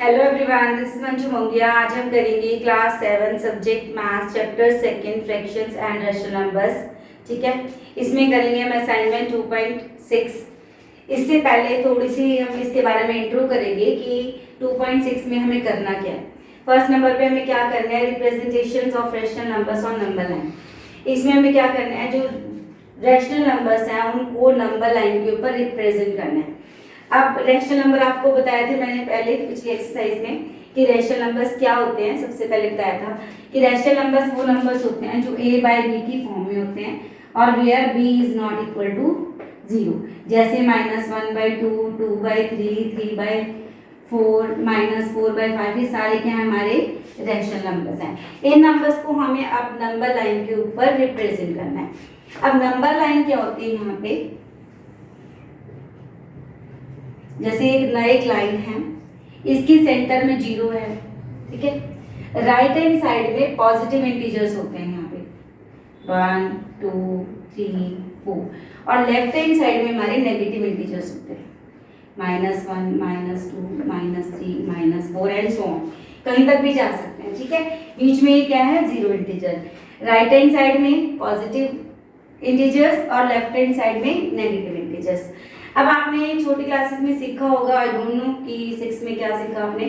Hello everyone, this is Manju मंगिया। आज हम करेंगे class 7 subject maths chapter second fractions and rational numbers. ठीक है, इसमें करेंगे हम असाइनमेंट 2.6। इससे पहले थोड़ी सी हम इसके बारे में इंट्रो करेंगे कि 2.6 में हमें करना क्या है। फर्स्ट नंबर पे हमें क्या करना है, representations of rational numbers on number line. इसमें हमें क्या करना है, जो रैशनल नंबर्स हैं उनको नंबर लाइन के ऊपर रिप्रेजेंट करना है। अब रैशनल नंबर आपको बताया थे मैंने पहले पिछली एक्सरसाइज में कि रैशनल नंबर्स क्या होते हैं। सबसे पहले बताया था कि रैशनल नंबर्स वो नंबर्स होते हैं जो a बाई बी की फॉर्म में होते हैं और where b is not equal to 0, जैसे -1/2, 2/3, 3/4, -4/5, ये सारे क्या हमारे रैशनल नंबर्स हैं। इन नंबर्स को हमें अब नंबर लाइन के ऊपर रिप्रेजेंट करना है। अब नंबर लाइन क्या होती है, यहाँ पे जैसे एक लाइन है, इसकी सेंटर में 0 है। ठीक है, राइट हैंड साइड में पॉजिटिव इंटीजर्स होते हैं, यहाँ पे 1, 2, 3, 4, और लेफ्ट हैंड साइड में हमारे नेगेटिव इंटीजर्स होते हैं, -1, -2, -3, -4 एंड सो ऑन, कहीं तक भी जा सकते हैं। ठीक है, बीच में ये क्या है, 0 इंटीजर। राइट हैंड साइड में पॉजिटिव इंटीजर्स और लेफ्ट हैंड साइड में नेगेटिव इंटीजर्स। अब आपने छोटी क्लासेस में सीखा होगा, आई डोंट नो कि 6 में क्या सीखा आपने,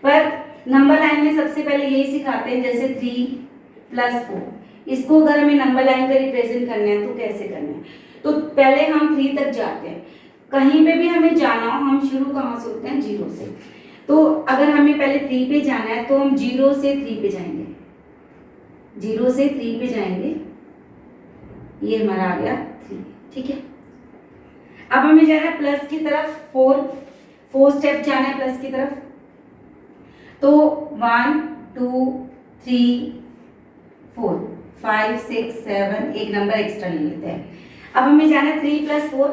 पर नंबर लाइन में सबसे पहले यही सिखाते हैं, जैसे 3 + 4, इसको अगर हमें नंबर लाइन पे रिप्रेजेंट करना है तो कैसे करना है। तो पहले हम 3 तक जाते हैं। कहीं पे भी हमें जाना हो, हम शुरू कहाँ से होते हैं, 0 से। तो अगर हमें पहले 3 पे जाना है तो हम 0 से 3 पे जाएंगे, 0 से 3 पे जाएंगे, ये हमारा आ गया 3। ठीक है, अब हमें जाना है प्लस की तरफ, 4 स्टेप जाना है प्लस की तरफ। तो 1, 2, 3, 4, 5, 6, 7, एक नंबर एक्स्ट्रा ले लेते हैं। अब हमें जाना है 3 + 4।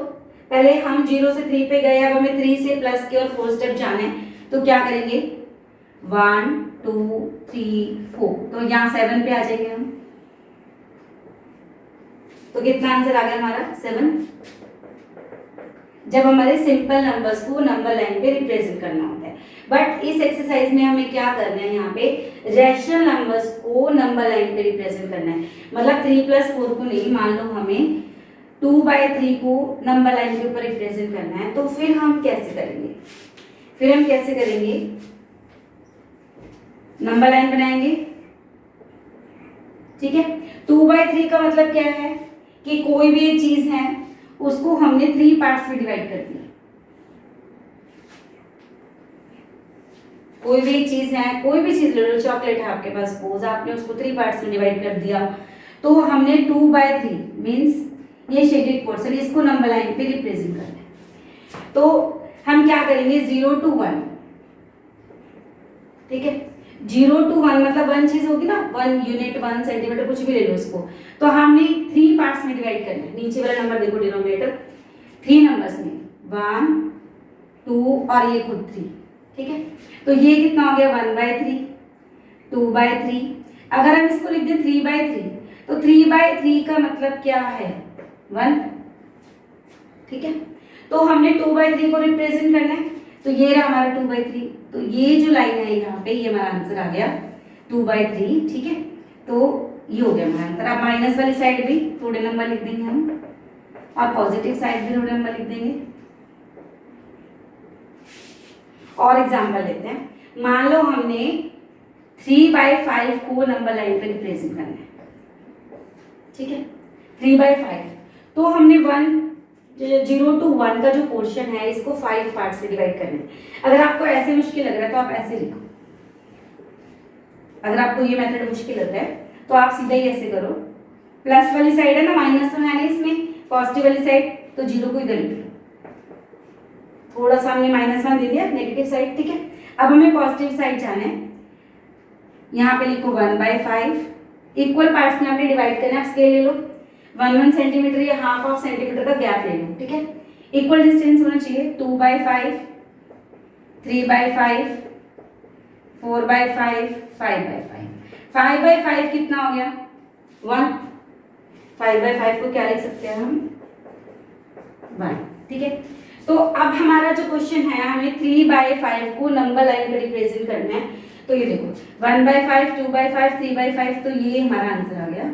पहले हम 0 से 3 पे गए, अब हमें 3 से प्लस के और 4 स्टेप जाना है, तो क्या करेंगे, 1, 2, 3, 4, तो यहाँ 7 पे आ जाएंगे हम। तो कितना आंसर आ गया हमारा, 7। जब हमारे सिंपल नंबर्स को नंबर लाइन पे रिप्रेजेंट करना होता है। बट इस एक्सरसाइज में हमें क्या करना है, यहाँ पे रैशनल नंबर्स को नंबर लाइन पे रिप्रेजेंट करना है। मतलब 3 + 4 को नहीं, मान लो हमें 2/3 को नंबर लाइन के ऊपर रिप्रेजेंट करना है, तो फिर हम कैसे करेंगे, नंबर लाइन बनाएंगे। ठीक है, 2/3 का मतलब क्या है कि कोई भी एक चीज है उसको हमने 3 पार्ट्स में डिवाइड कर दिया। कोई भी एक चीज है, कोई भी चीज ले लो, चॉकलेट है आपके पास, सपोज आपने उसको 3 पार्ट्स में डिवाइड कर दिया, तो हमने 2/3 मींस ये शेडेड पोर्शन, इसको नंबर लाइन पे रिप्रेजेंट करना है। तो हम क्या करेंगे, 0 to 1। ठीक है, 0 to 1 मतलब 1 चीज होगी ना, 1 यूनिट, 1 सेंटीमीटर, कुछ भी ले लो इसको। तो हमने 3 पार्ट्स में डिवाइड करना है। नीचे वाला नंबर देखो, डिनोमिनेटर 3 नंबर्स में, 1, 2 और ये खुद 3। ठीक है, तो ये कितना हो गया, 1/3, 2/3। अगर हम इसको लिख दें 3/3, तो 3/3 का मतलब क्या है, 1। ठीक है, तो हमने 2/3 को रिप्रेजेंट करना है, तो ये रहा हमारा 2/3। तो ये जो लाइन है यहाँ पे, ये हमारा आंसर आ गया 2/3। ठीक है, तो ये हो गया हमारा आंसर। अब माइनस वाली साइड भी थोड़े नंबर लिख देंगे हम, और पॉजिटिव साइड भी थोड़े नंबर लिख देंगे। और एग्जांपल लेते हैं, मान लो हमने 3/5 को नंबर लाइन पे रिप्रेजेंट करना है। ठीक है, 3/5, तो हमने 0 to 1 का जो पोर्शन है, इसको 5 पार्ट्स में डिवाइड करना है। अगर आपको ऐसे मुश्किल लग रहा है तो आप ऐसे लिखो, अगर आपको ये मेथड मुश्किल लग रहा है तो आप सीधा ही ऐसे करो। प्लस वाली साइड है ना, माइनस तो है नहीं इसमें, पॉजिटिव वाली साइड, तो 0 को इधर लिख लो, थोड़ा सा हमने -1 दे दिया नेगेटिव साइड। ठीक है, अब हमें पॉजिटिव साइड जाना है, यहाँ पे लिखो 1/5, इक्वल पार्ट्स में आपने डिवाइड करना है। आप स्केल ले लो, 1 सेंटीमीटर या ½ सेंटीमीटर का गैप ले लो। ठीक है, इक्वल डिस्टेंस होना चाहिए, 2/5, 3/5, 4/5, 5/5। 5/5 कितना हो गया, 1। 5/5 को क्या लिख सकते हैं हम, 1। ठीक है, तो अब हमारा जो क्वेश्चन है, हमें 3/5 को नंबर लाइन पे रिप्रेजेंट करना है। तो ये देखो 1/5, 2/5, 3/5, तो ये हमारा आंसर आ गया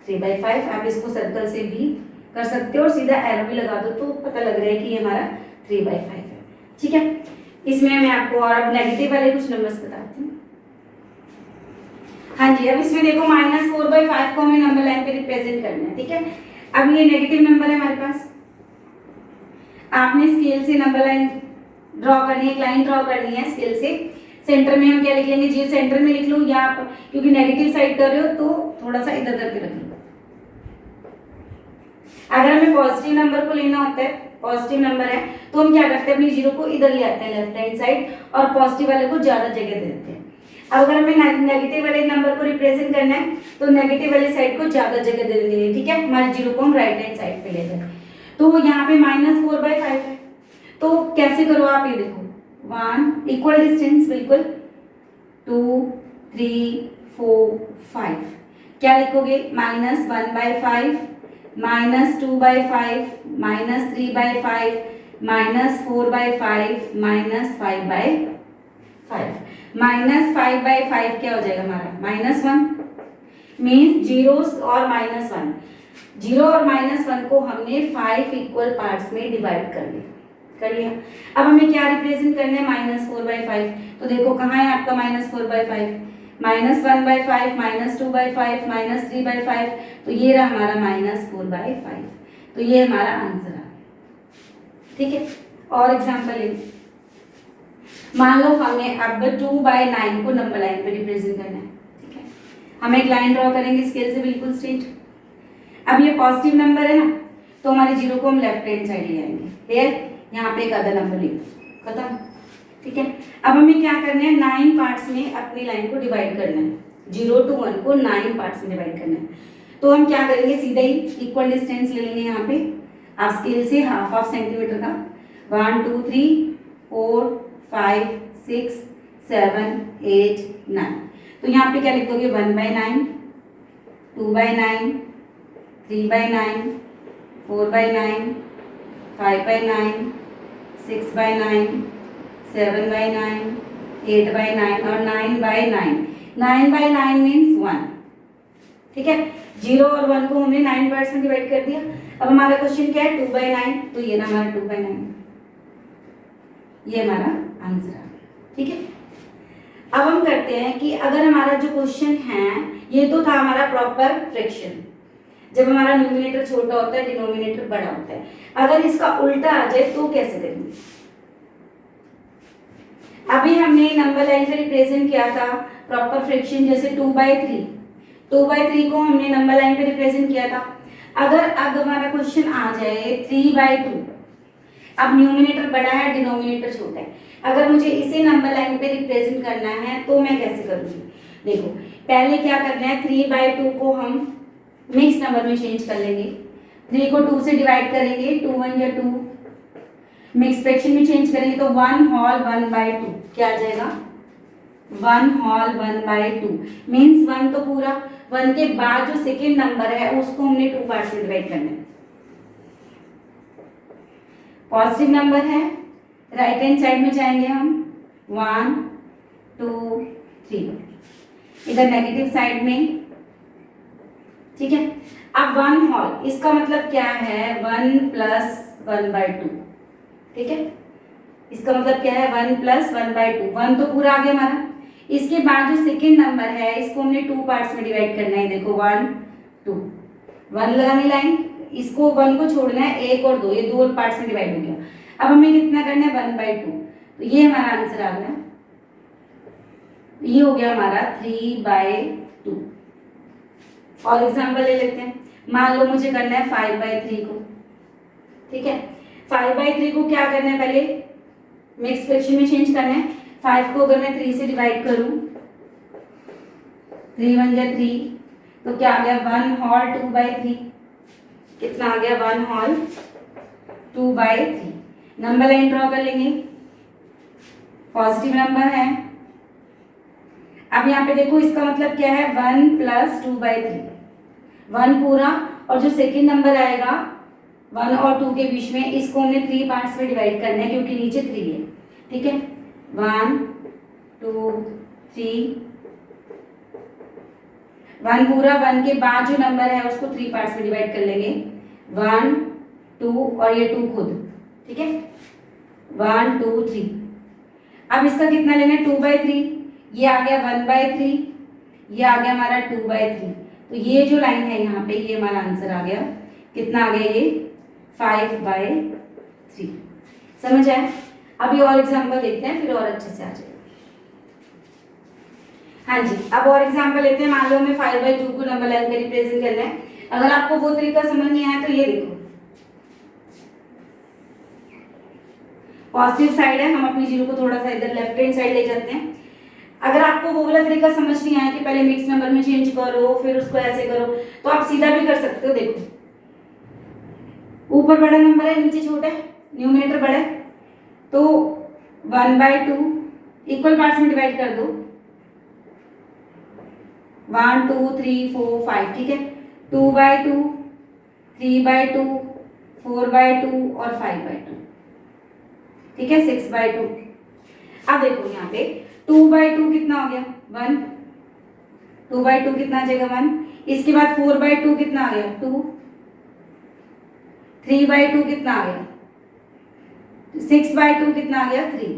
3/5। आप इसको सर्कल से भी कर सकते हो और सीधा एरो भी लगा दो तो पता लग रहा है कि ये हमारा 3/5 है। ठीक है, इसमें मैं आपको और अब नेगेटिव वाले कुछ नंबर्स बताती हूँ। हाँ जी, अब इसमें देखो -4/5 को हमें नंबर लाइन पे रिप्रेजेंट करना है। ठीक है, अब ये नेगेटिव नंबर है हमारे पास, आपने स्केल से नंबर लाइन ड्रॉ करनी है, एक लाइन ड्रॉ करनी है स्केल से। सेंटर में हम क्या लिख लेंगे, जी सेंटर में लिख लो, या आप क्योंकि नेगेटिव साइड कर रहे हो तो थोड़ा सा इधर करके रख लो। अगर हमें पॉजिटिव नंबर को लेना होता है, पॉजिटिव नंबर है, तो हम क्या करते हैं, अपनी जीरो को इधर ले आते हैं लेफ्ट हैंड साइड और पॉजिटिव वाले को ज्यादा जगह दे देते हैं। अब अगर हमें नेगेटिव वाले नंबर को रिप्रेजेंट करना है तो नेगेटिव वाली साइड को ज्यादा जगह दे देंगे। ठीक है, हमारी जीरो को हम राइट हैंड साइड पे ले जाए। तो यहाँ पे -4/5 है, तो कैसे करो आप, ये देखो 1 इक्वल डिस्टेंस, बिल्कुल 2 3 4 5, क्या लिखोगे, -1/5 -2/5 -3/5 -4/5 -5/5। -5/5 क्या हो जाएगा हमारा, -1 मीन्स जीरोस और -1, जीरो और -1 को हमने 5 इक्वल पार्ट्स में डिवाइड कर लिया। अब हमें क्या रिप्रेजेंट करना है, -4/5। तो देखो कहाँ है आपका -4/5, -1/5 -2/5 -3/5, तो ये रहा हमारा -4/5। तो ये हमारा आंसर है। ठीक है, और एग्जांपल ले, मान लो हमें अब 2/9 को नंबर लाइन पे रिप्रेजेंट करना है। ठीक है, हम एक लाइन ड्रॉ करेंगे स्केल से बिल्कुल स्ट्रेट। अब ये पॉजिटिव नंबर है ना, तो हमारी जीरो को हम लेफ्ट हैंड साइड ले आएंगे, फिर यहाँ पे एक आधा नंबर लिख दो, खत्म। ठीक है, अब हमें क्या करना है, 9 पार्ट्स में अपनी लाइन को डिवाइड करना है, 0 to 1 को 9 पार्ट्स में डिवाइड करना है। तो हम क्या करेंगे, सीधा ही इक्वल डिस्टेंस ले लेंगे। यहाँ पे आप स्केल से हाफ सेंटीमीटर का 1 2 3 4 5 6 7 8 9, तो यहाँ पे क्या लिख दोगे, 1/9 2/9 3/9 4/9 5/9 6/9 7/9 8/9 और 9/9। 9/9 मीन्स 1। ठीक है, 0 और 1 को हमने 9 पार्ट्स में डिवाइड कर दिया। अब हमारा क्वेश्चन क्या है, 2/9, तो ये ना हमारा 2/9, ये हमारा आंसर है। ठीक है, अब हम करते हैं कि अगर हमारा जो क्वेश्चन है, ये तो था हमारा प्रॉपर फ्रैक्शन, जब हमारा न्यूमरेटर छोटा होता है डिनोमिनेटर बड़ा होता है। अगर इसका उल्टा आ जाए तो कैसे करेंगे, अभी हमने नंबर लाइन पे रिप्रेजेंट किया था प्रॉपर फ्रैक्शन, जैसे 2/3 को हमने नंबर लाइन पे रिप्रेजेंट किया था। अगर अब हमारा क्वेश्चन आ जाए 3/2, अब न्यूमरेटर बड़ा है डिनोमिनेटर छोटा है, अगर मुझे इसे नंबर लाइन पे रिप्रेजेंट करना है तो मैं कैसे करूंगी, देखो पहले क्या करना है, 3/2 को हम मिक्स नंबर में चेंज कर लेंगे, 3 को 2 से डिवाइड करेंगे, 2 1 या 2, मिक्स फ्रैक्शन में चेंज करेंगे तो 1 होल 1/2 क्या आ जाएगा, 1 होल 1/2 मीन्स 1 तो पूरा, 1 के बाद जो सेकेंड नंबर है उसको हमने 2 पार्ट में डिवाइड करना है। पॉजिटिव नंबर है, राइट हैंड साइड में जाएंगे हम 1 2 3, इधर नेगेटिव साइड में। ठीक है, अब 1 होल, इसका मतलब क्या है, 1 + 1/2। ठीक है, इसका मतलब क्या है, 1 + 1/2, 1 तो पूरा आ गया हमारा। इसके बाद जो सेकेंड नंबर है इसको हमने 2 पार्ट्स में डिवाइड करना है, देखो 1 2, 1 लगानी लाइन, इसको 1 को छोड़ना है, 1 और 2, ये 2 पार्ट्स में डिवाइड हो गया। अब हमें कितना करना है, 1/2, तो ये हमारा आंसर आ गया, ये हो गया हमारा 3/2। और एग्जांपल ले लेते हैं, मान लो मुझे करना है 5/3 को। ठीक है, 5/3 को क्या करना है, पहले मिक्स फ्रैक्शन में चेंज करना है। 5 को अगर मैं 3 से डिवाइड करूं, 3 1 जा 3, तो क्या आ गया, 1 होल 2/3, कितना आ गया, 1 होल 2/3। नंबर लाइन ड्रॉ कर लेंगे, पॉजिटिव नंबर है। अब यहाँ पे देखो इसका मतलब क्या है, 1 + 2/3, 1 पूरा, और जो सेकेंड नंबर आएगा 1 और 2 के बीच में, इसको हमने 3 पार्ट्स में डिवाइड करना है क्योंकि नीचे 3 है, ठीक है। 1 2 3, 1 पूरा, 1 के बाद जो नंबर है उसको 3 पार्ट्स में डिवाइड कर लेंगे, 1 2 और ये 2 खुद, ठीक है। 1 2 3। अब इसका कितना लेना है, 2/3, ये आ गया 1/3, ये आ गया हमारा 2/3। तो ये जो लाइन है यहाँ पे, ये हमारा आंसर आ गया, कितना आ गया, ये 5/3। समझ आए? अभी और एग्जांपल देखते हैं, फिर और अच्छे से आ जाएगा। हाँ जी, अब और एग्जांपल लेते हैं। मान लो हमें 5/2 को नंबर लाइन में रिप्रेजेंट करना है। अगर आपको वो तरीका समझ नहीं आया तो ये देखो, पॉजिटिव साइड है, हम अपनी जीरो को थोड़ा सा इधर लेफ्ट हैंड साइड ले जाते हैं। अगर आपको वो वाला तरीका समझ नहीं आया कि पहले मिक्स नंबर में चेंज करो फिर उसको ऐसे करो, तो आप सीधा भी कर सकते हो। देखो, ऊपर बड़ा नंबर है, नीचे छोटा है, न्यूमरेटर बड़ा है, तो 1/2 इक्वल पार्ट्स में डिवाइड कर दो, 1 2 3 4 5, ठीक है। 2/2, 3/2, 4/2 और 5/2, ठीक है, 6/2। अब देखो यहाँ पे 2/2 कितना हो गया, 1, 2/2 कितना आ जाएगा, 1। इसके बाद 4/2 कितना आ गया, 2, 3/2 कितना आ गया, 6/2 कितना आ गया, 3,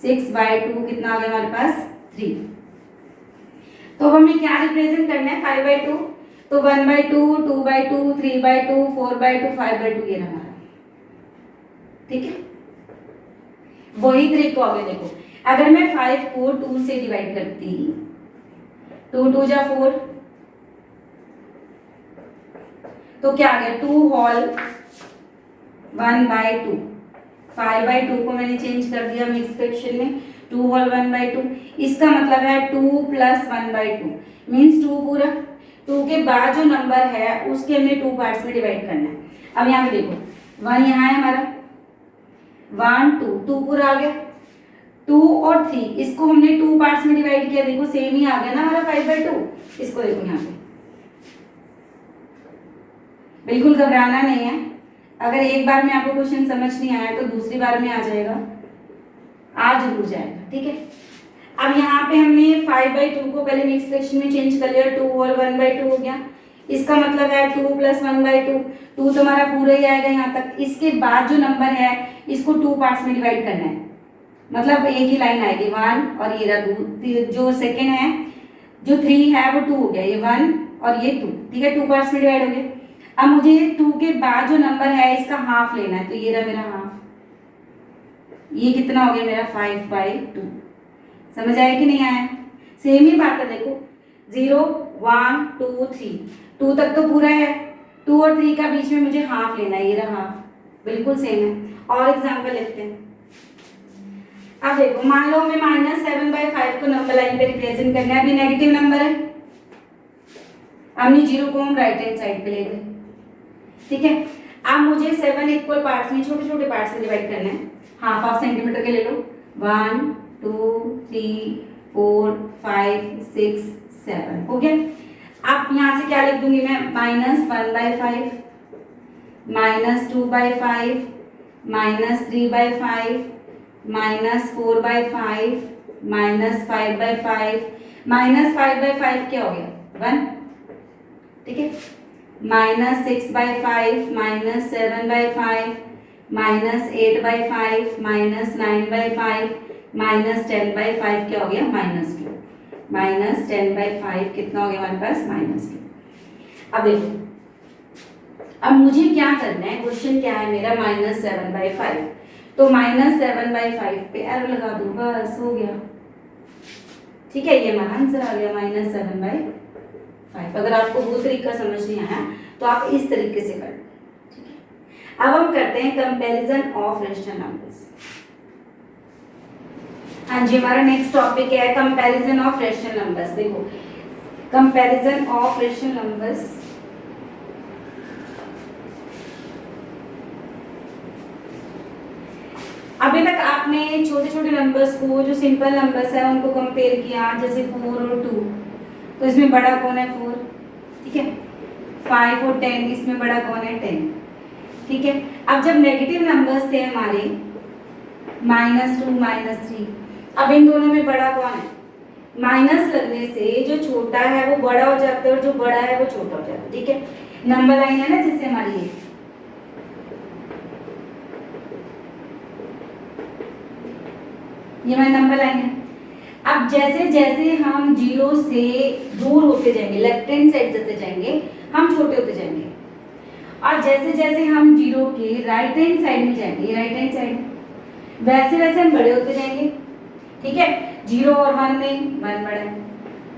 6/2 कितना आ गया हमारे पास, 3। तो हमें क्या रिप्रेजेंट करना है, 5/2, तो 1/2, 2/2, 3/2, 4/2, 5/2 ये रहा हमारा, ठीक है। वही तरीका हो गया। देखो, अगर मैं 5 को 2 से डिवाइड करती, 2 2 जा 4, तो क्या आ गया, 2 होल 1/2। 5/2 को मैंने चेंज कर दिया मिक्स फ्रैक्शन में, 2 होल 1/2। इसका मतलब है 2 + 1/2 मीन्स 2 पूरा। 2 के बाद जो नंबर है उसके हमने 2 पार्ट्स में डिवाइड करना है। अब यहाँ पे देखो, 1 यहाँ है हमारा, 1 2, 2 पूरा आ गया, 2 और 3 इसको हमने 2 पार्ट्स में डिवाइड किया, देखो सेम ही आ गया ना हमारा 5/2। इसको देखो यहाँ पे, बिल्कुल घबराना नहीं है। अगर एक बार में आपको क्वेश्चन समझ नहीं आया तो दूसरी बार में आ जाएगा, आ जरूर जाएगा, ठीक है। अब यहाँ पे हमने 5/2 को पहले मिक्स फ्रैक्शन में चेंज कर लिया, 2 होल 1/2 हो गया। इसका मतलब है 2 + 1/2, 2 तो हमारा पूरा ही आएगा यहाँ तक। इसके बाद जो नंबर है इसको 2 पार्ट्स में डिवाइड करना है, मतलब एक ही लाइन आएगी, 1 और ये रहा 2, जो सेकेंड है, जो 3 है वो 2 हो गया, ये 1 और ये 2, ठीक है, 2 पार्ट्स में डिवाइड हो गए। अब मुझे 2 के बाद जो नंबर है इसका हाफ लेना है, तो ये रहा मेरा हाफ, ये कितना हो गया मेरा 5/2। समझ आया कि नहीं आया? सेम ही बात है, देखो 0 1 2 3, 2 तक तो पूरा है, 2 और 3 का बीच में मुझे हाफ लेना है, ये रहा हाफ, बिल्कुल सेम है। और एग्जांपल लेते हैं। अब देखो, मान लो हमें -7/5 को नंबर लाइन पे रिप्रेजेंट करना है, अभी नेगेटिव नंबर है, हमने 0 को हम राइट हैंड साइड पे ले गए, ठीक है। अब मुझे 7 इक्वल पार्ट्स में, छोटे छोटे पार्ट्स में डिवाइड करना है, हाफ सेंटीमीटर के ले लो, 1 2 3 4 5 6 7 हो गया। अब यहाँ से क्या लिख दूंगी मैं, -1/5, -2/5, -3/5, -4/5, -5/5, -5/5 क्या हो गया, 1, ठीक है। -6/5, -7/5, -8/5, -9/5, -10/5 क्या हो गया, -2। -10/5 कितना हो गया हमारे पास, -2। अब देखो, अब मुझे क्या करना है, क्वेश्चन क्या है मेरा, -7/5, तो -7/5 पे एरो लगा दो, बस हो गया, ठीक है। ये हमारा आंसर आ गया -7/5। अगर आपको वो तरीका समझ नहीं आया तो आप इस तरीके से कर लो, ठीक है। अब हम करते हैं कंपैरिजन ऑफ रेशनल नंबर्स। हाँ जी, हमारा नेक्स्ट टॉपिक है कंपैरिजन ऑफ रेशनल नंबर्स। देखो, कंपैरिजन ऑफ रेशनल नंबर्स, अभी तक आपने छोटे छोटे नंबर्स को, जो सिंपल नंबर्स है उनको कंपेयर किया, जैसे 4 और 2, तो इसमें बड़ा कौन है, 4, ठीक है। 5 और 10, इसमें बड़ा कौन है 10। ठीक है, अब जब नेगेटिव नंबर्स थे हमारे -2 -3, अब इन दोनों में बड़ा कौन है? माइनस लगने से जो छोटा है वो बड़ा हो जाता है और जो बड़ा है वो छोटा हो जाता है। ठीक है, नंबर लाइन है ना जैसे हमारी ये हमारी नंबर लाइन है। अब जैसे जैसे हम 0 से दूर होते जाएंगे, लेफ्ट हैंड साइड जाते जाएंगे, हम छोटे होते जाएंगे, और जैसे जैसे हम 0 के राइट हैंड साइड में जाएंगे, राइट हैंड साइड, वैसे वैसे हम बड़े होते जाएंगे। ठीक है, 0 और 1 में 1 बड़ा है,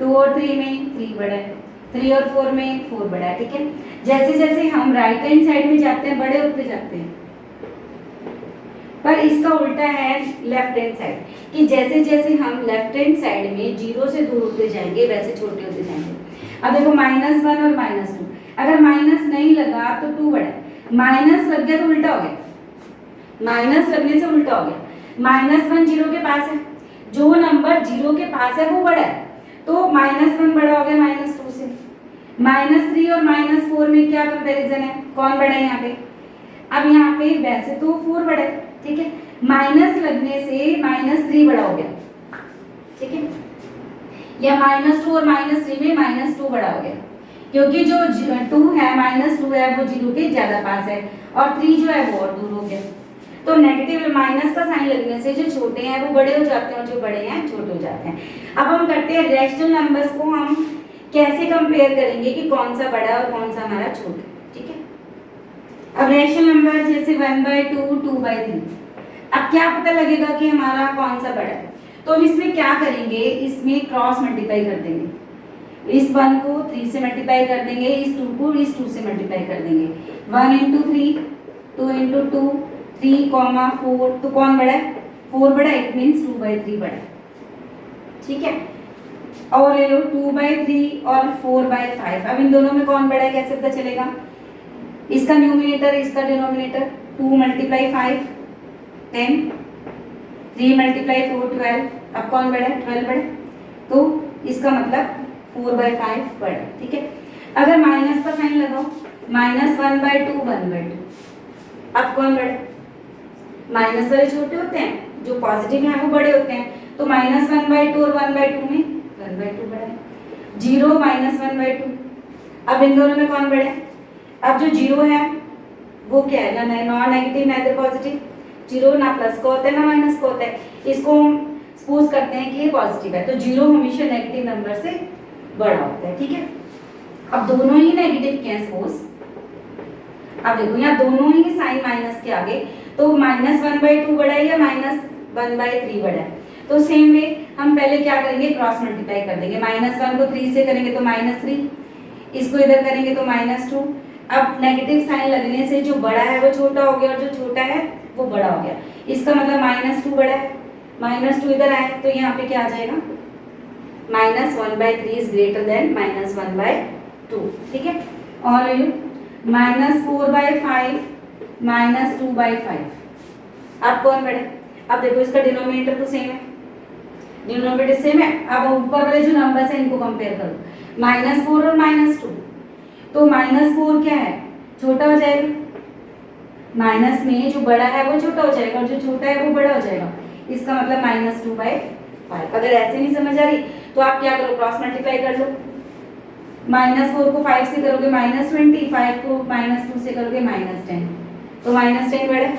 2 और 3 में 3 बड़ा है, 3 और 4 में 4 बड़ा है। ठीक है, जैसे जैसे हम राइट हैंड साइड में जाते हैं बड़े होते जाते हैं, पर इसका उल्टा है लेफ्ट हैंड साइड, कि जैसे जैसे हम लेफ्ट हैंड साइड में 0 से दूर होते जाएंगे वैसे छोटे होते जाएंगे। अब देखो -1 और -2, अगर माइनस नहीं लगा तो 2 बड़ा है, माइनस लग गया तो उल्टा हो गया, माइनस लगने से उल्टा हो गया। -1 0 के पास है, जो नंबर 0 के पास है वो बड़ा है, तो -1 बड़ा हो गया -2 से। -3 और -4 में क्या कंपैरिजन है, कौन बड़ा है यहाँ पे? अब यहाँ पे वैसे तो 4 बड़ा है, ठीक है, माइनस लगने से -3 बड़ा हो गया। ठीक है, या -2 और -3 में -2 बड़ा हो गया, क्योंकि जो 2 है -2 है वो 0 के ज्यादा पास है, और 3 जो है वो और दूर हो गया। तो नेगेटिव माइनस का साइन लगने से जो छोटे हैं वो बड़े हो जाते हैं और जो बड़े हैं छोटे हो जाते हैं। अब हम करते हैं रैशनल नंबर्स को हम कैसे कंपेयर करेंगे कि कौन सा बड़ा और कौन सा हमारा छोटा। ठीक है, अब रैशनल नंबर जैसे 1/2, 2/3, अब क्या पता लगेगा कि हमारा कौन सा बड़ा है? तो हम इसमें क्या करेंगे, इसमें क्रॉस मल्टीप्लाई कर देंगे, इस 1 को 3 से मल्टीप्लाई कर देंगे, इस 2 को इस 2 से मल्टीप्लाई कर देंगे। 1 × 3, 2 × 2, 3, 4, तो कौन बड़ा है? 4 बड़ा है, इट मीन्स 2/3 बड़ा है। ठीक है, और ले लो 2/3 और 4/5, अब इन दोनों में कौन बड़ा है कैसे पता चलेगा? इसका न्यूमिनेटर इसका डिनोमिनेटर, 2 × 5 10, 3 × 4 12, अब कौन बड़ा है? 12 बड़ा है, तो इसका मतलब 4/5 बड़ा है। ठीक है, अगर माइनस का साइन लगाओ, -1/2 1/2, अब कौन बड़ा है? माइनस वाले छोटे होते हैं, जो पॉजिटिव हैं वो बड़े होते हैं, तो -1/2 और 1/2 में 1/2 बड़ा है। 0 -1/2, अब इन दोनों में कौन बड़ा है? अब जो 0 है वो क्या है? ना नॉन नेगेटिव ना इधर पॉजिटिव, 0 ना प्लस का होता है ना माइनस का होता है, इसको हम सपोज करते हैं कि ये पॉजिटिव है, तो 0 हमेशा नेगेटिव नंबर से बड़ा होता है। ठीक है, अब दोनों ही नेगेटिव के हैं सपोज, अब देखो यहाँ दोनों ही साइन माइनस के आगे, तो -1/2 बड़ा है या -1/3 बड़ा है, तो सेम वे हम पहले क्या करेंगे, क्रॉस मल्टीप्लाई कर देंगे। -1 को 3 से करेंगे तो -3, इसको इधर करेंगे तो -2। अब नेगेटिव साइन लगने से जो बड़ा है वो छोटा हो गया और जो छोटा है वो बड़ा हो गया, इसका मतलब -2 बड़ा है, -2 इधर आए तो यहाँ पे क्या आ जाएगा? -1/3 इज ग्रेटर देन -1/2। ठीक है, और -4/5 -2/5, अब कौन बड़ा है? अब देखो इसका डिनोमिनेटर तो सेम है, डिनोमिनेटर सेम है, अब ऊपर वाले जो नंबर्स हैं इनको कंपेयर करो, -4 और -2, तो -4 क्या है? छोटा हो जाएगा, माइनस में जो बड़ा है वो छोटा हो जाएगा और जो छोटा है वो बड़ा हो जाएगा, इसका मतलब -2/5। अगर ऐसे नहीं समझ आ रही तो आप क्या करो, क्रॉस मल्टीप्लाई कर लो, -4 को 5 से करोगे -20, 5 को -2 से करोगे -10, तो -10 बड़ा है,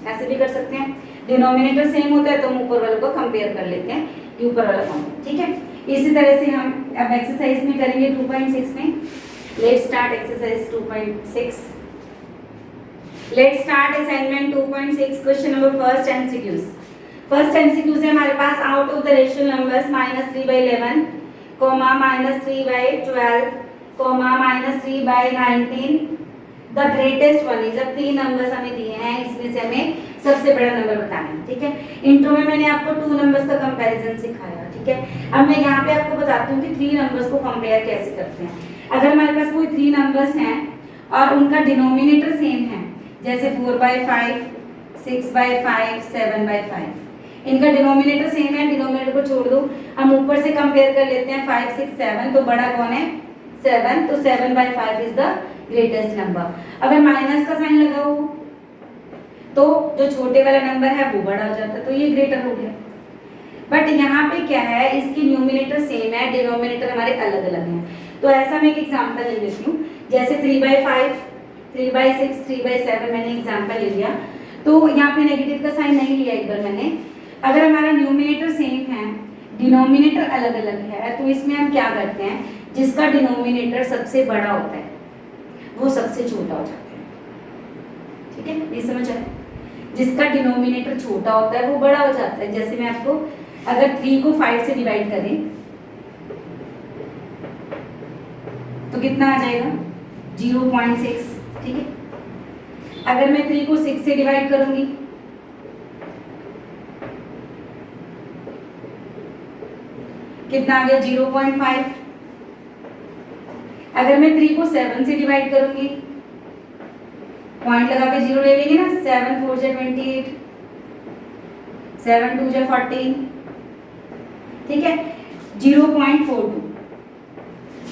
ऐसे भी कर सकते हैं। डिनोमिनेटर सेम होता है तो हम ऊपर वाले को कंपेयर कर लेते हैं कि ऊपर वाला कौन है। ठीक है, इसी तरह से हम अब एक्सरसाइज में करेंगे 2.6 में। Let's start exercise 2.6। Let's start assignment 2.6, question number first MCQs. First MCQs है हमारे पास, out of the rational numbers -3/11, -3/12, -3/19, the greatest one is. अब 3 नंबर्स हमें दिए हैं, इसमें से हमें सबसे बड़ा नंबर बताना है। ठीक है, इंट्रो में मैंने आपको 2 नंबर्स का कंपैरिजन सिखाया। ठीक है, अब मैं यहाँ पे आपको बताती हूँ कि 3 नंबर्स को कंपेयर कैसे करते हैं। अगर हमारे पास कोई 3 नंबर्स हैं और उनका डिनोमिनेटर सेम है, जैसे 4/5, 6/5, 7/5, इनका डिनोमिनेटर सेम है, डिनोमिनेटर को छोड़ दो, हम ऊपर से कंपेयर कर लेते हैं 5, 6, 7, तो बड़ा कौन है? 7, तो 7/5 इज द ग्रेटेस्ट नंबर। अगर माइनस का साइन लगा हो तो जो छोटे वाला नंबर है वो बड़ा हो जाता है, तो ये ग्रेटर हो गया। बट यहाँ पे क्या है, इसकी न्यूमिनेटर सेम है, डिनोमिनेटर हमारे अलग अलग हैं। तो ऐसा मैं एक एग्जांपल ले लेती हूँ, जैसे 3/5, 3/6, 3/7 मैंने एग्जांपल ले लिया। तो यहाँ पे नेगेटिव का साइन नहीं लिया एक बार मैंने। अगर हमारा न्यूमिनेटर सेम है, डिनोमिनेटर अलग अलग है, तो इसमें हम क्या करते हैं, जिसका डिनोमिनेटर सबसे बड़ा होता है वो सबसे छोटा हो जाता है। ठीक है, ये समझ आया? जिसका डिनोमिनेटर छोटा होता है वो बड़ा हो जाता है। जैसे मैं आपको, अगर 3 को 5 से डिवाइड करें तो कितना आ जाएगा, 0.6। ठीक है, अगर मैं 3 को 6 से डिवाइड करूंगी कितना आ गया, 0.5। अगर मैं 3 को 7 से डिवाइड करूंगी, पॉइंट लगा के 0 ले लेंगे ना, 7 4 जा 28, 7 2 जा 14। ठीक है, 0.42।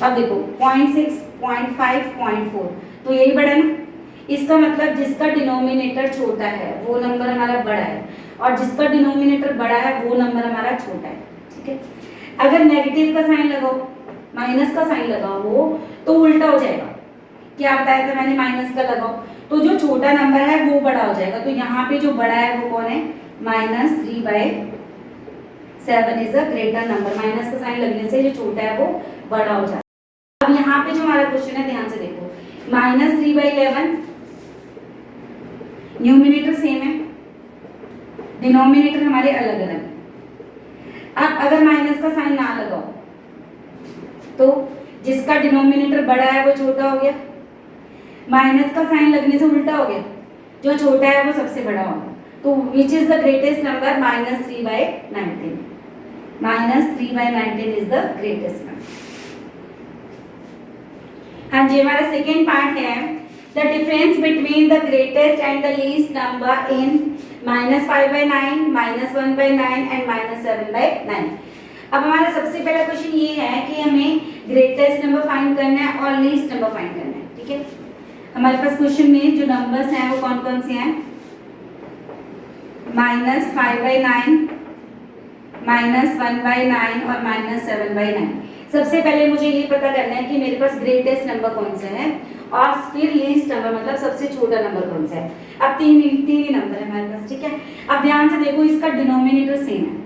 अब देखो 0.6, 0.5, 0.4, तो यही बड़ा है ना। इसका मतलब जिसका डिनोमिनेटर छोटा है वो नंबर हमारा बड़ा है, और जिसका डिनोमिनेटर बड़ा है वो नंबर हमारा छोटा है। ठीक है, अगर नेगेटिव का साइन लगाओ, माइनस का साइन लगाओ वो, तो उल्टा हो जाएगा। क्या बताया था मैंने, माइनस का लगाओ तो जो छोटा नंबर है वो बड़ा हो जाएगा। तो यहाँ पे जो बड़ा है वो कौन है, -3/7 is a greater number. Minus का साइन लगने से जो छोटा है वो बड़ा हो जाता है। अब यहाँ पे जो हमारा क्वेश्चन है ध्यान से देखो, -3/11, न्यूमिनेटर सेम है, डिनोमिनेटर हमारे अलग अलग है। अब अगर माइनस का साइन ना लगाओ तो जिसका डिनोमिनेटर बड़ा है वो छोटा हो गया, माइनस का साइन लगने से उल्टा हो गया, जो छोटा है वो सबसे बड़ा होगा। तो which is the greatest number, -3/19। -3/19 is the greatest number. हाँ जी, हमारा सेकेंड पार्ट है the difference between the greatest and the least number in -5/9, -1/9 and -7/9। अब हमारा सबसे पहला क्वेश्चन ये है कि हमें ग्रेटेस्ट नंबर फाइंड करना है और लीस्ट नंबर फाइंड करना है। ठीक है, हमारे पास क्वेश्चन में जो नंबर्स हैं वो कौन कौन से हैं, -5/9, -1/9 और -7/9। सबसे पहले मुझे ये पता करना है कि मेरे पास ग्रेटेस्ट नंबर कौन सा है और फिर लीस्ट नंबर मतलब सबसे छोटा नंबर कौन सा है। अब तीन ही नंबर है हमारे पास। ठीक है, अब ध्यान से देखो, इसका डिनोमिनेटर सेम है।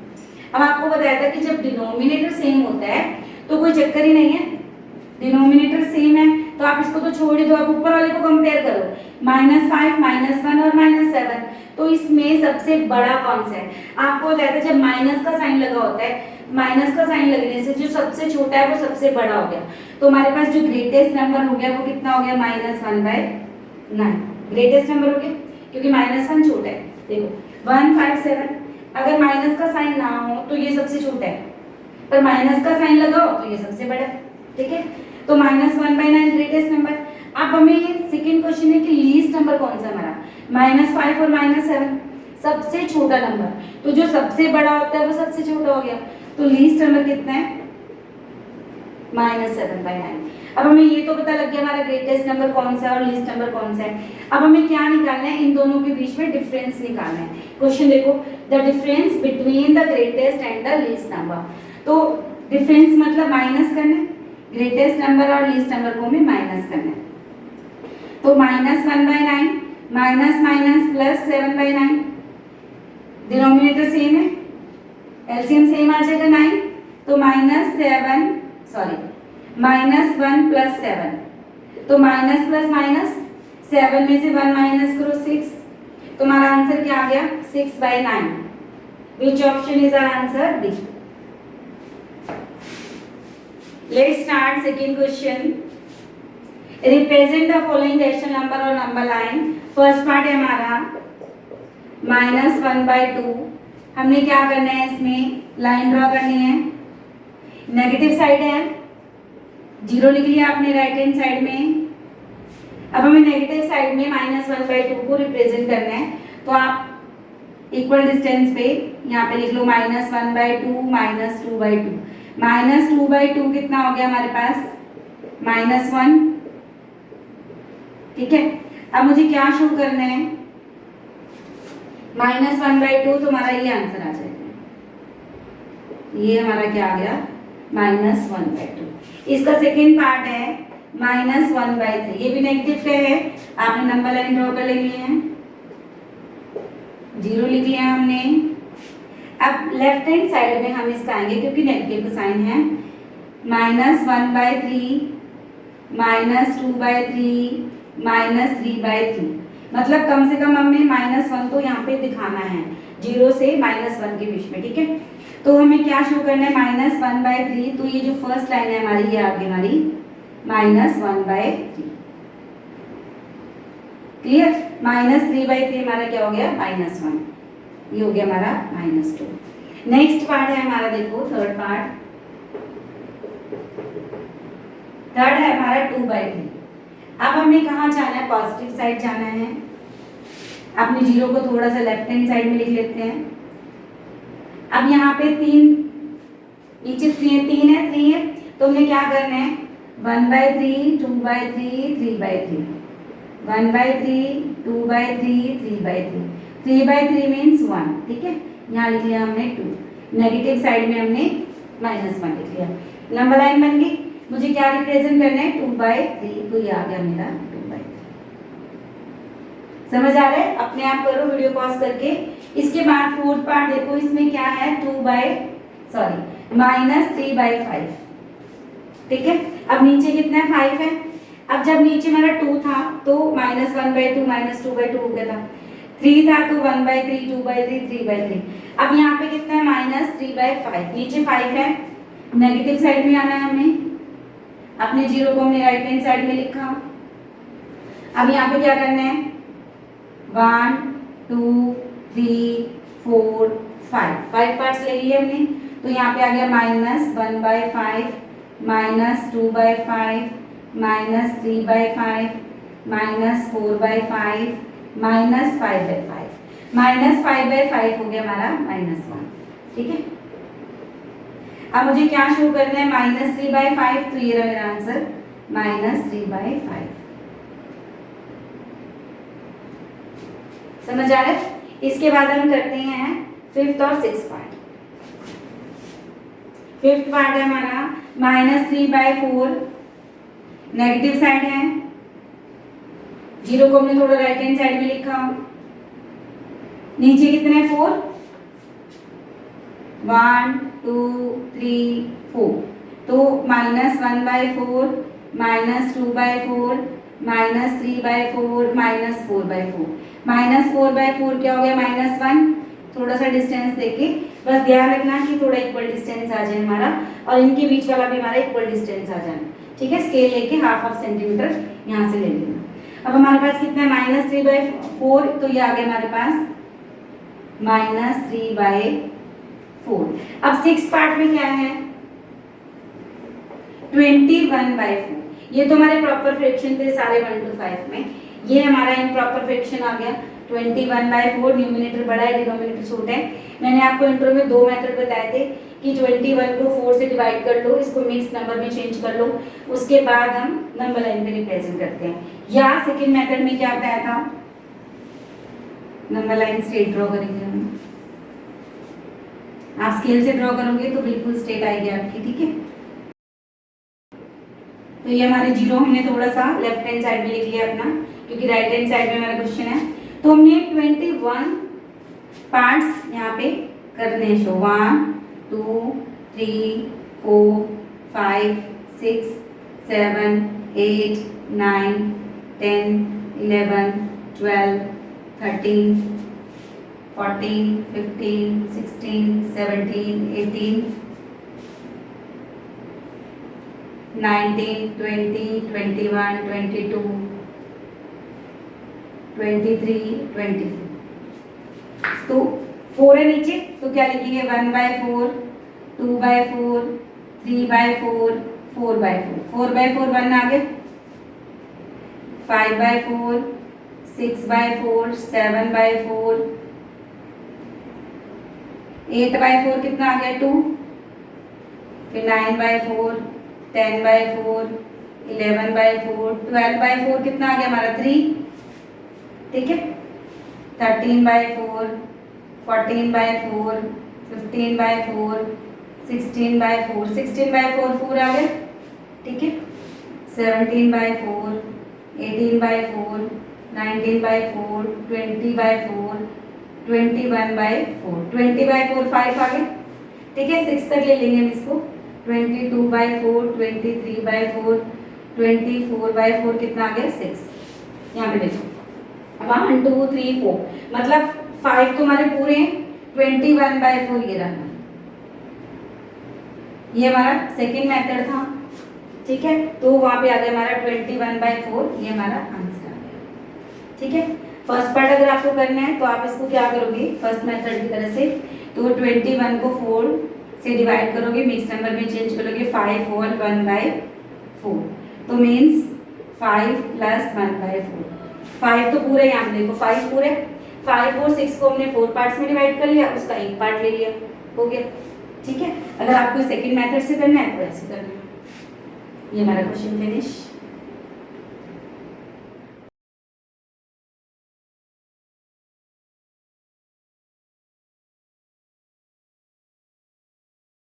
अब आपको बताया था कि जब डिनोमिनेटर सेम होता है तो कोई चक्कर ही नहीं है, डिनोमिनेटर सेम है तो आप इसको तो छोड़ ही दो, आप ऊपर वाले को कंपेयर करो, -5, -1 और -7। तो इसमें सबसे बड़ा कौन सा है, आपको बताया था जब माइनस का साइन लगा होता है, माइनस का साइन लगने से जो सबसे छोटा है वो सबसे बड़ा हो गया। तो हमारे पास जो ग्रेटेस्ट नंबर हो गया वो कितना हो गया, -1/9 ग्रेटेस्ट नंबर हो गया, क्योंकि -1 छोटा है। देखो 1 5 7, अगर माइनस का साइन ना हो तो ये सबसे छोटा है, पर माइनस का साइन लगाओ तो ये सबसे बड़ा है। ठीक है, तो -1/9 ग्रेटेस्ट नंबर। अब हमें सेकंड क्वेश्चन है कि लीस्ट नंबर कौन सा हमारा, -5 और -7 सबसे छोटा नंबर, तो जो सबसे बड़ा होता है वो सबसे छोटा हो गया, तो लीस्ट नंबर कितना है, -7/9। अब हमें ये तो पता लग गया हमारा ग्रेटेस्ट नंबर कौन सा है और लीस्ट नंबर कौन सा है। अब हमें क्या निकालना है, इन दोनों के बीच में डिफरेंस निकालना है। क्वेश्चन देखो, the difference between the greatest and the least number. तो डिफरेंस मतलब माइनस करना है, ग्रेटेस्ट नंबर और लीस्ट नंबर को हमें माइनस करना है। तो -1/9 -7/9, डिनोमिनेटर सेम है, एलसीएम सेम आ जाएगा 9, तो -1 + 7, तो माइनस प्लस माइनस 7 में से 1 माइनस करो 6, तो हमारा आंसर क्या आ गया, 6/9। Which option is our answer, D. Let's start second question. Represent the following rational number और नंबर लाइन। फर्स्ट पार्ट है हमारा -1/2। हमने क्या करना है, इसमें लाइन ड्रॉ करनी है, नेगेटिव साइड है, 0 लिख लिया आपने राइट हैंड साइड में। अब हमें नेगेटिव साइड में -1/2 को रिप्रेजेंट करना है, तो आप इक्वल डिस्टेंस पे यहाँ पे लिख लो -1/2 -2/2। -2/2 कितना हो गया हमारे पास, -1, ठीक है। अब मुझे क्या शो करना है, -1/2, तो हमारा ये आंसर आ जाएगा, ये हमारा क्या आ गया, -1/2। इसका सेकेंड पार्ट है -1/3, ये भी नेगेटिव पे है, आपने नंबर लाइन ड्रॉ कर लेनी है, 0 लिख लिया हमने। अब लेफ्ट हैंड साइड में हम इसका आएंगे क्योंकि नेगेटिव का साइन है, -1/3, -2/3, -3/3, मतलब कम से कम हमने -1 को यहाँ पे दिखाना है, 0 से -1 के बीच में, ठीक है। तो हमें क्या शो करना है, -1/3, तो ये जो फर्स्ट लाइन है हमारी, ये आगे हमारी -1/3, क्लियर। -3/3 हमारा क्या हो गया, -1, ये हो गया हमारा -2। नेक्स्ट पार्ट है हमारा, देखो थर्ड पार्ट, थर्ड है हमारा 2/3। अब हमें कहाँ जाना है, पॉजिटिव साइड जाना है। अपने 0 को थोड़ा सा लेफ्ट हैंड साइड में लिख लेते हैं। अब यहाँ पे 3 नीचे 3 है, तो हमें क्या करना है, 1/3, 2/3, 3/3, 1/3, 2/3, 3/3, 3/3 मीन्स 1, ठीक है। यहाँ लिख लिया हमने 2, नेगेटिव साइड में हमने -1 लिख लिया। नंबर लाइन बन गई। मुझे क्या रिप्रेजेंट करना है, 2/3, तो ये आ गया मेरा 2/3। समझ आ रहा है, अपने आप करो वीडियो पॉज करके। इसके बाद फोर्थ पार्ट देखो, इसमें क्या है, -3/5, ठीक है। अब नीचे कितना है, 5 है। अब जब नीचे मेरा 2 था तो -1/2, -2/2 हो गया था, 3 था तो 1/3, 2/3, 3/3। अब यहाँ पे कितना है, -3/5, नीचे 5 है, नेगेटिव साइड में आना है हमें, अपने 0 को हमने राइट हैंड साइड में लिखा। अब यहाँ पे क्या करना है, 1, 2, 3, 4, 5 पार्ट्स ले लिए हमने, तो यहाँ पे आ गया -1/5, -2/5, -3/5, -4/5, -5/5, -5/5 हो गया हमारा -1, ठीक है। अब मुझे क्या शो करना है, -3/5, तो ये रहा मेरा आंसर, -3/5। समझ आ रहा है। इसके बाद हम करते हैं फिफ्थ और सिक्स पार्ट। फिफ्थ पार्ट है हमारा -3/4, नेगेटिव साइड है, 0 को हमने थोड़ा राइट हैंड साइड में लिखा। नीचे कितने हैं, 4, 1, 2, 3, 4, तो -1/4, -2/4, -3/4, -4/4, -4/4 क्या हो गया, -1। थोड़ा सा डिस्टेंस देके बस ध्यान रखना कि थोड़ा इक्वल डिस्टेंस आ जाए हमारा, और इनके बीच वाला भी हमारा इक्वल डिस्टेंस आ जाए, ठीक है। स्केल लेके ½ सेंटीमीटर यहाँ से ले लेना। अब हमारे पास कितना है, -3/4, तो ये आ गया हमारे पास -3/4। अब सिक्स पार्ट में क्या है, 21/4। ये तो हमारे प्रॉपर फ्रैक्शन थे सारे 1 to 5 में, ये हमारा इम्प्रॉपर फ्रैक्शन आ गया 21/4। न्यूमिनेटर बड़ा है, डिनोमिनेटर छोटा है। मैंने आपको इंट्रो में 2 मेथड बताए थे कि 21 को 4 से डिवाइड कर लो, इसको मिक्स नंबर में चेंज कर लो, उसके बाद हम नंबर लाइन पे रिप्रेजेंट करते हैं। या सेकेंड मेथड में क्या बताया था, नंबर लाइन स्ट्रेट ड्रॉ करेंगे हम, आप स्केल से ड्रॉ करोगे तो बिल्कुल स्ट्रेट आएगी आपकी, ठीक है। तो ये हमारे 0 हमने थोड़ा सा लेफ्ट हैंड साइड में लिख लिया अपना, क्योंकि राइट हैंड साइड में हमारा क्वेश्चन है। तो हमने 21 पार्ट्स यहाँ पे करने हैं, शो 1, 2, 3, 4, 5, 6, 7, 8, 9, 10, 11, 12, 13, 14, 15, 16, 17, 18, 19, 20, 21, 22, 23, 24। तो 4 है नीचे, तो क्या लिखेंगे, 1/4, 2/4, 3/4, 4/4, 4/4 1 आ गया, 5/4, 6/4, 7/4, 8/4 कितना आ गया, 2, फिर 9/4, 10/4, 11/4, 12/4 कितना आ गया हमारा 3, ठीक है। 13/4, 14/4, 15/4, 16/4, 16/4 4 आ गया, ठीक है। 17/4, 18/4, 19/4, 20/4, 21/4, 20/4 5 आ गया, ठीक है। 6 तक ले लेंगे हम इसको। 22/4, 23/4, 24/4 कितना आ गया 6। यहाँ पे देखो 1 2 3 4 मतलब 5 तुम्हारे पूरे हैं, 21/4 ये रहा, ये हमारा सेकेंड मेथड था, ठीक है। तो वहां पे आ गया हमारा 21/4, ये हमारा आंसर आ गया, ठीक है। फर्स्ट पार्ट अगर आपको करना है तो आप इसको क्या करोगे फर्स्ट मेथड की तरह से, तो 21 को 4 से डिवाइड करोगे, मिक्स नंबर में चेंज करोगे, 5 और 1/4, तो मीन्स 5 + 1/4, 5 तो पूरे यहाँ पे देखो 5 पूरे, 5 और 6 को हमने 4 पार्ट्स में डिवाइड कर लिया, उसका एक पार्ट ले लिया, हो गया, ठीक है। अगर आपको सेकंड मेथड से करना है तो ऐसे करना है। ये हमारा क्वेश्चन फिनिश।